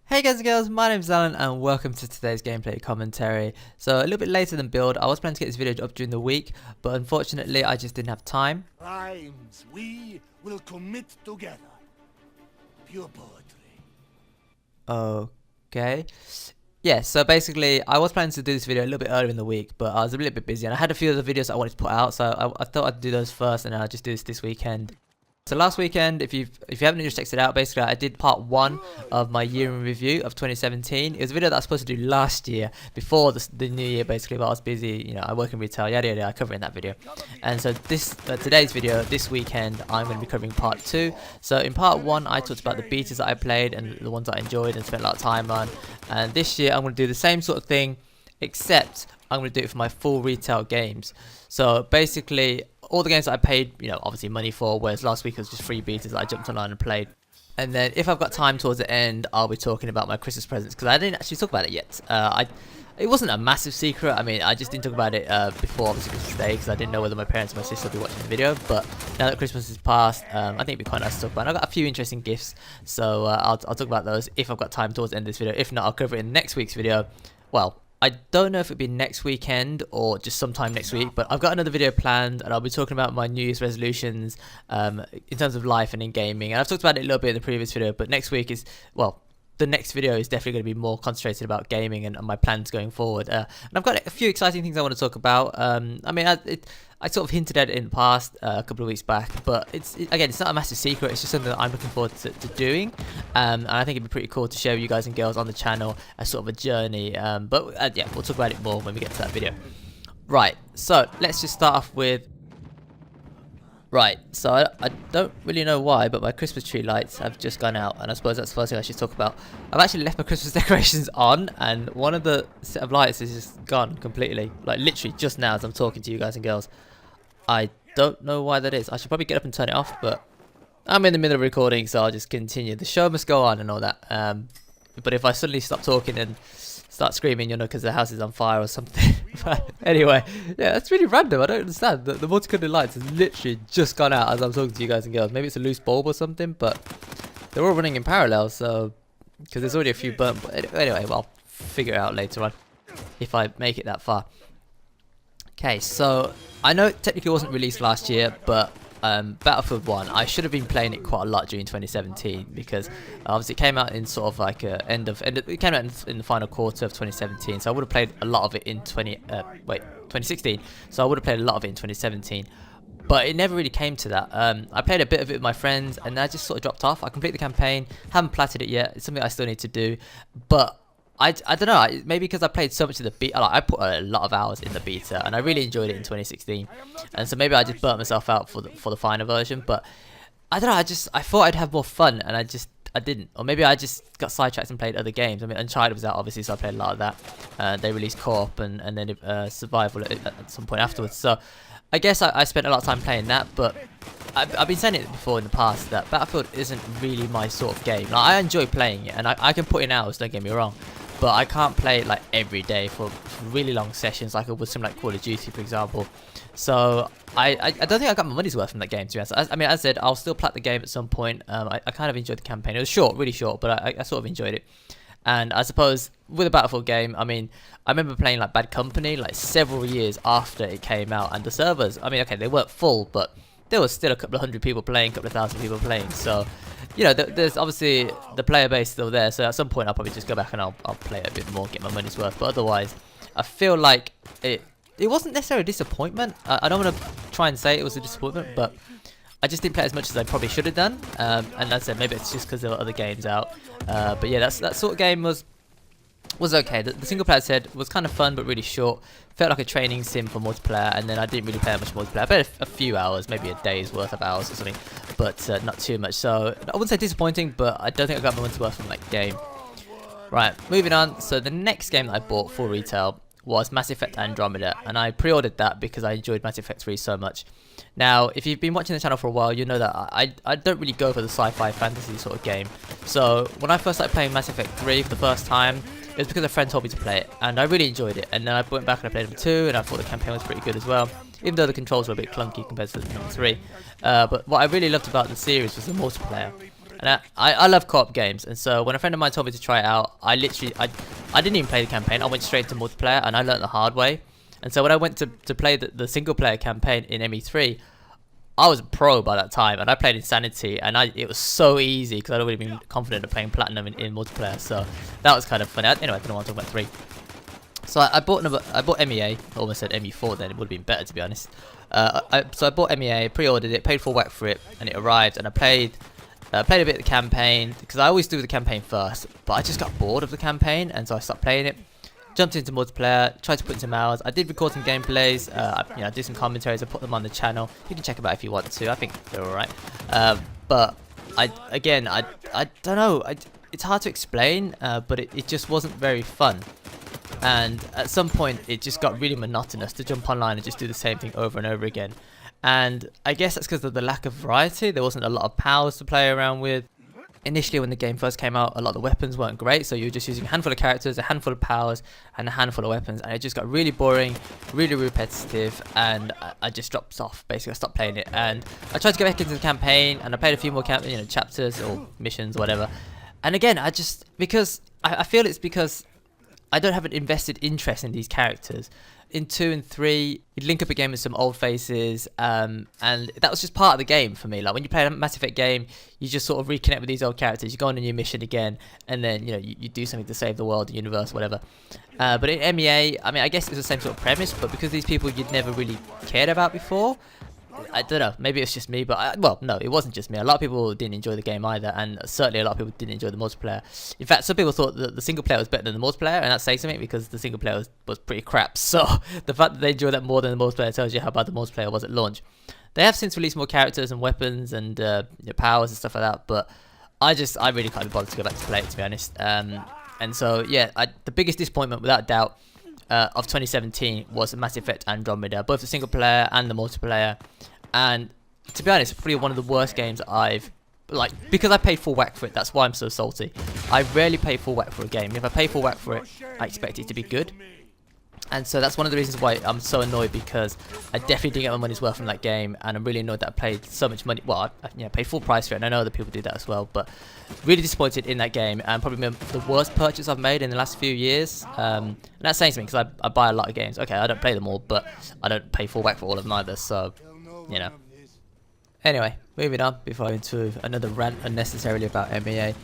Hey guys and girls, my name is Alan and welcome to today's gameplay commentary. So a little bit later than build, I was planning to get this video up during the week, but unfortunately I just didn't have time. Rhymes, we will commit together. Pure poetry. Okay. Yeah, so basically I was planning to do this video a little bit earlier in the week, but I was a little bit busy and I had a few other videos I wanted to put out, so I thought I'd do those first and then I'll just do this weekend. So last weekend, if you haven't just checked it out, basically I did part 1 of my year in review of 2017. It was a video that I was supposed to do last year, before the new year basically, but I was busy, you know, I work in retail, yada yada, I cover it in that video. And so today's video, this weekend, I'm going to be covering part 2. So in part 1, I talked about the betas that I played and the ones that I enjoyed and spent a lot of time on. And this year, I'm going to do the same sort of thing, except I'm going to do it for my full retail games. So basically, all the games that I paid, you know, obviously money for, whereas last week it was just free betas that I jumped online and played. And then if I've got time towards the end, I'll be talking about my Christmas presents, because I didn't actually talk about it yet. It wasn't a massive secret. I mean, I just didn't talk about it before, obviously, Christmas Day, because I didn't know whether my parents or my sister would be watching the video. But now that Christmas is past, I think it'd be quite nice to talk about. And I've got a few interesting gifts, so I'll talk about those if I've got time towards the end of this video. If not, I'll cover it in next week's video. Well, I don't know if it'll be next weekend or just sometime next week, but I've got another video planned and I'll be talking about my New Year's resolutions in terms of life and in gaming. And I've talked about it a little bit in the previous video, but next week is, well, the next video is definitely going to be more concentrated about gaming and my plans going forward. And I've got a few exciting things I want to talk about. I mean, I sort of hinted at it in the past, a couple of weeks back, but again, it's not a massive secret. It's just something that I'm looking forward to doing, and I think it'd be pretty cool to share with you guys and girls on the channel as sort of a journey. But yeah, we'll talk about it more when we get to that video. Right, so let's just start off with. Right, so I don't really know why, but my Christmas tree lights have just gone out, and I suppose that's the first thing I should talk about. I've actually left my Christmas decorations on, and one of the set of lights is just gone completely, like literally just now as I'm talking to you guys and girls. I don't know why that is. I should probably get up and turn it off, but I'm in the middle of recording, so I'll just continue. The show must go on and all that. But if I suddenly stop talking and start screaming, you know, because the house is on fire or something. But anyway, yeah, that's really random. I don't understand. The multicolored lights has literally just gone out as I'm talking to you guys and girls. Maybe it's a loose bulb or something, but they're all running in parallel, so because there's already a few burnt. But anyway, well, I'll figure it out later on if I make it that far. Okay, so I know it technically wasn't released last year, but Battlefield 1, I should have been playing it quite a lot during 2017 because obviously it came out in sort of like it came out in the final quarter of 2017, so I would have played a lot of it in 2016, so I would have played a lot of it in 2017, but it never really came to that. I played a bit of it with my friends and I just sort of dropped off. I completed the campaign, haven't platted it yet, it's something I still need to do, but I don't know, maybe because I played so much of the beta, like I put a lot of hours in the beta and I really enjoyed it in 2016, and so maybe I just burnt myself out for the final version. But I don't know, I thought I'd have more fun and I didn't, or maybe I just got sidetracked and played other games. I mean, Uncharted was out obviously, so I played a lot of that. They released co-op and then survival at some point afterwards, so I guess I spent a lot of time playing that. But I've been saying it before in the past that Battlefield isn't really my sort of game. Like, I enjoy playing it and I can put in hours, don't get me wrong, but I can't play it like every day for really long sessions like I would something like Call of Duty, for example. So I don't think I got my money's worth from that game, to be honest. I mean, as I said, I'll still plat the game at some point. I kind of enjoyed the campaign. It was short, really short, but I sort of enjoyed it. And I suppose with a Battlefield game, I mean, I remember playing like Bad Company like several years after it came out, and the servers, I mean, okay, they weren't full, but there was still a couple of hundred people playing, a couple of thousand people playing. So, you know, there's obviously the player base still there. So at some point, I'll probably just go back and I'll play it a bit more, get my money's worth. But otherwise, I feel like it wasn't necessarily a disappointment. I don't want to try and say it was a disappointment, but I just didn't play as much as I probably should have done. And as I said, maybe it's just because there were other games out. But yeah, that sort of game was okay. The single player said was kind of fun but really short. Felt like a training sim for multiplayer, and then I didn't really play much multiplayer. I played a few hours, maybe a day's worth of hours or something, but not too much. So I wouldn't say disappointing, but I don't think I got my money's worth from that game. Right, moving on. So the next game that I bought for retail was Mass Effect Andromeda, and I pre-ordered that because I enjoyed Mass Effect 3 so much. Now, if you've been watching the channel for a while, you know that I don't really go for the sci-fi fantasy sort of game. So when I first started playing Mass Effect 3 for the first time, it was because a friend told me to play it, and I really enjoyed it. And then I went back and I played number 2, and I thought the campaign was pretty good as well, even though the controls were a bit clunky compared to number 3. But what I really loved about the series was the multiplayer. And I love co-op games, and so when a friend of mine told me to try it out, I didn't even play the campaign. I went straight to multiplayer, and I learned the hard way. And so when I went to play the single player campaign in ME3, I was a pro by that time, and I played Insanity, and it was so easy because I'd already been confident of playing Platinum in multiplayer. So that was kind of funny. Anyway, I don't want to talk about 3. So I bought MEA. I almost said ME4 then. It would have been better, to be honest. So I bought MEA, pre-ordered it, paid full whack for it, and it arrived. And I played a bit of the campaign because I always do the campaign first. But I just got bored of the campaign, and so I stopped playing it. Jumped into multiplayer, tried to put in some hours. I did record some gameplays. I did some commentaries. I put them on the channel. You can check them out if you want to. I think they're alright. But I don't know. It's hard to explain. But it just wasn't very fun. And at some point, it just got really monotonous to jump online and just do the same thing over and over again. And I guess that's because of the lack of variety. There wasn't a lot of powers to play around with. Initially, when the game first came out, a lot of the weapons weren't great. So you were just using a handful of characters, a handful of powers, and a handful of weapons. And it just got really boring, really repetitive. And I just dropped off. Basically, I stopped playing it. And I tried to get back into the campaign. And I played a few more chapters or missions, whatever. And again, because I feel it's because I don't have an invested interest in these characters. In 2 and 3, you'd link up a game with some old faces, and that was just part of the game for me. Like when you play a Mass Effect game, you just sort of reconnect with these old characters. You go on a new mission again, and then you do something to save the world, the universe, whatever. But in MEA, I mean, I guess it's the same sort of premise, but because these people you'd never really cared about before, I don't know, maybe it's just me, but well, no, it wasn't just me. A lot of people didn't enjoy the game either, and certainly a lot of people didn't enjoy the multiplayer. In fact, some people thought that the single player was better than the multiplayer, and that's saying something because the single player was pretty crap. So the fact that they enjoyed that more than the multiplayer tells you how bad the multiplayer was at launch. They have since released more characters and weapons and powers and stuff like that, but I really can't be bothered to go back to play it, to be honest. And so yeah, the biggest disappointment, without doubt, of 2017 was Mass Effect Andromeda, both the single player and the multiplayer. And to be honest, probably one of the worst games because I paid full whack for it. That's why I'm so salty. I rarely pay full whack for a game. If I pay full whack for it, I expect it to be good. And so that's one of the reasons why I'm so annoyed, because I definitely didn't get my money's worth from that game, and I'm really annoyed that I paid so much money. Well, I paid full price for it, and I know other people do that as well, but really disappointed in that game, and probably the worst purchase I've made in the last few years. And that's saying something, because I buy a lot of games. Okay, I don't play them all, but I don't pay full whack for all of them either, so Anyway, moving on before I go into another rant unnecessarily about MEA.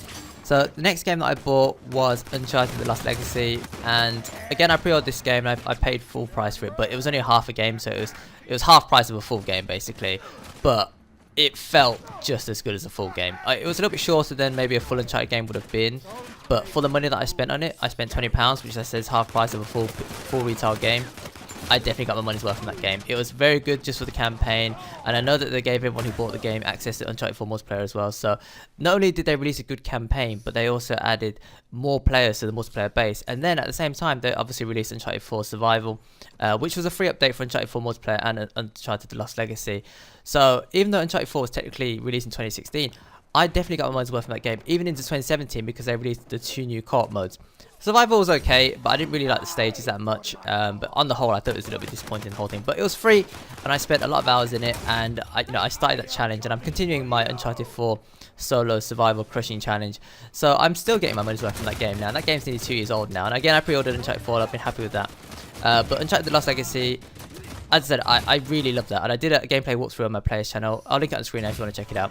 So the next game that I bought was Uncharted: The Lost Legacy, and again I pre-ordered this game and I paid full price for it, but it was only half a game, so it was half price of a full game basically, but it felt just as good as a full game. It was a little bit shorter than maybe a full Uncharted game would have been, but for the money that I spent on it, I spent £20, which I said is half price of a full retail game. I definitely got my money's worth from that game. It was very good just for the campaign, and I know that they gave everyone who bought the game access to Uncharted 4 multiplayer as well. So not only did they release a good campaign, but they also added more players to the multiplayer base. And then at the same time, they obviously released Uncharted 4 Survival, which was a free update for Uncharted 4 multiplayer and Uncharted: The Lost Legacy. So even though Uncharted 4 was technically released in 2016, I definitely got my money's worth from that game, even into 2017, because they released the 2 new co-op modes. Survival was okay, but I didn't really like the stages that much. But on the whole, I thought it was a little bit disappointing, the whole thing. But it was free, and I spent a lot of hours in it, and I started that challenge, and I'm continuing my Uncharted 4 solo survival crushing challenge. So I'm still getting my money's worth from that game now. And that game's nearly 2 years old now, and again I pre-ordered Uncharted 4. I've been happy with that. But Uncharted: The Lost Legacy, as I said, I really love that, and I did a gameplay walkthrough on my players channel. I'll link it on the screen if you want to check it out.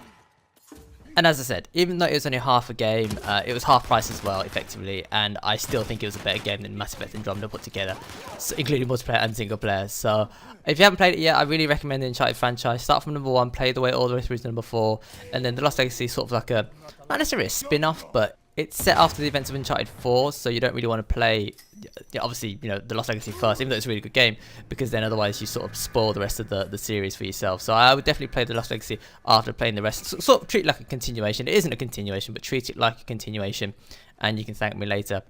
And as I said, even though it was only half a game, it was half price as well, effectively, and I still think it was a better game than Mass Effect Andromeda put together, so, including multiplayer and single player. So if you haven't played it yet, I really recommend the Uncharted franchise. Start from number 1, play the way all the way through to number 4, and then The Lost Legacy is sort of like not necessarily a spin-off, but it's set after the events of Uncharted 4, so you don't really want to play, obviously, The Lost Legacy first, even though it's a really good game, because then otherwise you sort of spoil the rest of the series for yourself. So I would definitely play The Lost Legacy after playing the rest. Sort of treat it like a continuation. It isn't a continuation, but treat it like a continuation, and you can thank me later.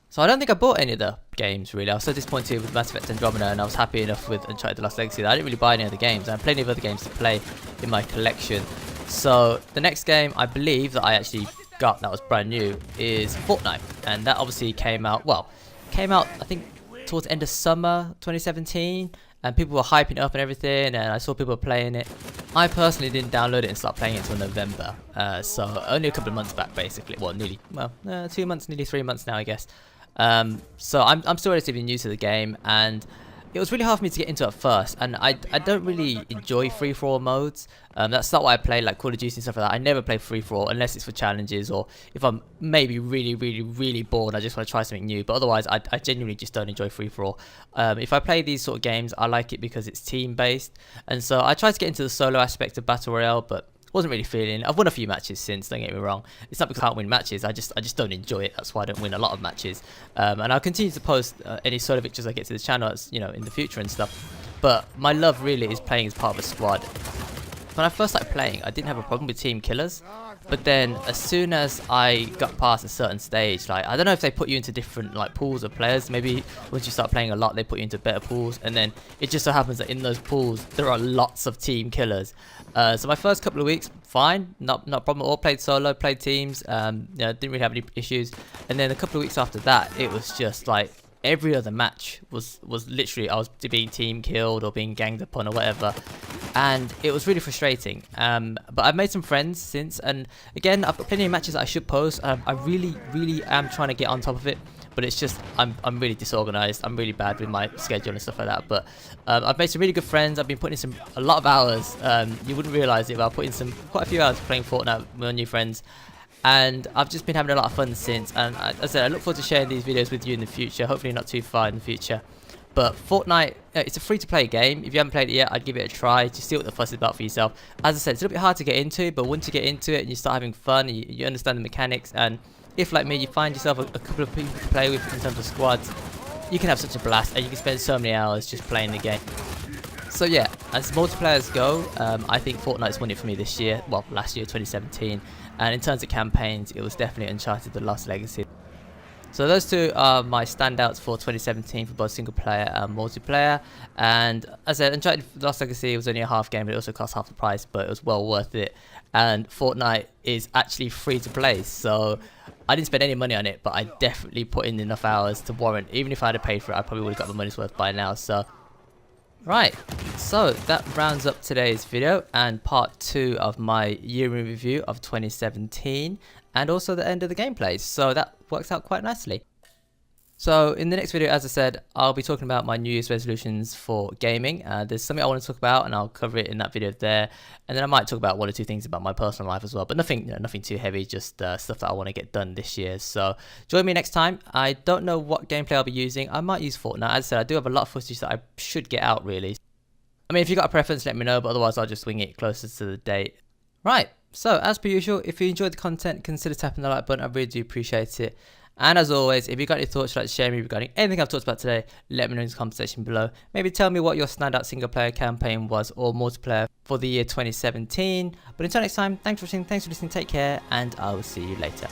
So I don't think I bought any of the games, really. I was so disappointed with Mass Effect Andromeda, and I was happy enough with Uncharted: The Lost Legacy that I didn't really buy any of the games. I have plenty of other games to play in my collection. So the next game I believe that I actually got that was brand new is Fortnite, and that obviously came out I think towards the end of summer 2017, and people were hyping it up and everything, and I saw people playing it. I personally didn't download it and start playing it until November, so only a couple of months back basically. Well, 2 months, nearly 3 months now, I guess. So I'm still relatively new to the game, and it was really hard for me to get into it at first, and I don't really enjoy free-for-all modes. That's not why I play like Call of Duty and stuff like that. I never play free-for-all unless it's for challenges, or if I'm maybe really bored, I just want to try something new. But otherwise, I genuinely just don't enjoy free-for-all. If I play these sort of games, I like it because it's team-based, and so I tried to get into the solo aspect of Battle Royale, but wasn't really feeling it. I've won a few matches since, don't get me wrong. It's not because I can't win matches, I just don't enjoy it. That's why I don't win a lot of matches. And I'll continue to post any solo victories I get to the channel, you know, in the future and stuff. But my love really is playing as part of a squad. When I first started playing, I didn't have a problem with team killers, but then as soon as I got past a certain stage, like, I don't know if they put you into different like pools of players. Maybe once you start playing a lot, they put you into better pools, and then it just so happens that in those pools there are lots of team killers. So my first couple of weeks, fine, not a problem at all. Played solo, played teams, you know, didn't really have any issues. And then a couple of weeks after that, it was just like every other match was literally I was being team killed or being ganged upon or whatever, and it was really frustrating. But I've made some friends since, and again, I've got plenty of matches that I should post. I really am trying to get on top of it, but it's just I'm really disorganized. I'm really bad with my schedule and stuff like that. But I've made some really good friends. I've been putting in a lot of hours. You wouldn't realize it, but I've put in quite a few hours playing Fortnite with my new friends. And I've just been having a lot of fun since, and as I said, I look forward to sharing these videos with you in the future, hopefully not too far in the future. But Fortnite, it's a free-to-play game. If you haven't played it yet, I'd give it a try, just see what the fuss is about for yourself. As I said, it's a little bit hard to get into, but once you get into it and you start having fun, you understand the mechanics, and if, like me, you find yourself a couple of people to play with in terms of squads, you can have such a blast, and you can spend so many hours just playing the game. So yeah, as multiplayers go, I think Fortnite's won it for me this year, well, last year, 2017. And in terms of campaigns, it was definitely Uncharted: The Lost Legacy. So those two are my standouts for 2017 for both single player and multiplayer. And as I said, Uncharted: The Lost Legacy was only a half game, but it also cost half the price, but it was well worth it. And Fortnite is actually free to play, so I didn't spend any money on it, but I definitely put in enough hours to warrant, even if I had paid for it, I probably would have got my money's worth by now. So right, so that rounds up today's video and part 2 of my year in review of 2017, and also the end of the gameplay, so that works out quite nicely. So in the next video, as I said, I'll be talking about my New Year's resolutions for gaming. There's something I want to talk about, and I'll cover it in that video there. And then I might talk about 1 or 2 things about my personal life as well, but nothing, nothing too heavy, just stuff that I want to get done this year. So join me next time. I don't know what gameplay I'll be using. I might use Fortnite. As I said, I do have a lot of footage that I should get out, really. I mean, if you've got a preference, let me know, but otherwise I'll just wing it closer to the date. Right, so as per usual, if you enjoyed the content, consider tapping the like button. I really do appreciate it. And as always, if you've got any thoughts you'd like to share me regarding anything I've talked about today, let me know in the comment section below. Maybe tell me what your standout single player campaign was, or multiplayer for the year 2017. But until next time, thanks for watching, thanks for listening, take care, and I will see you later.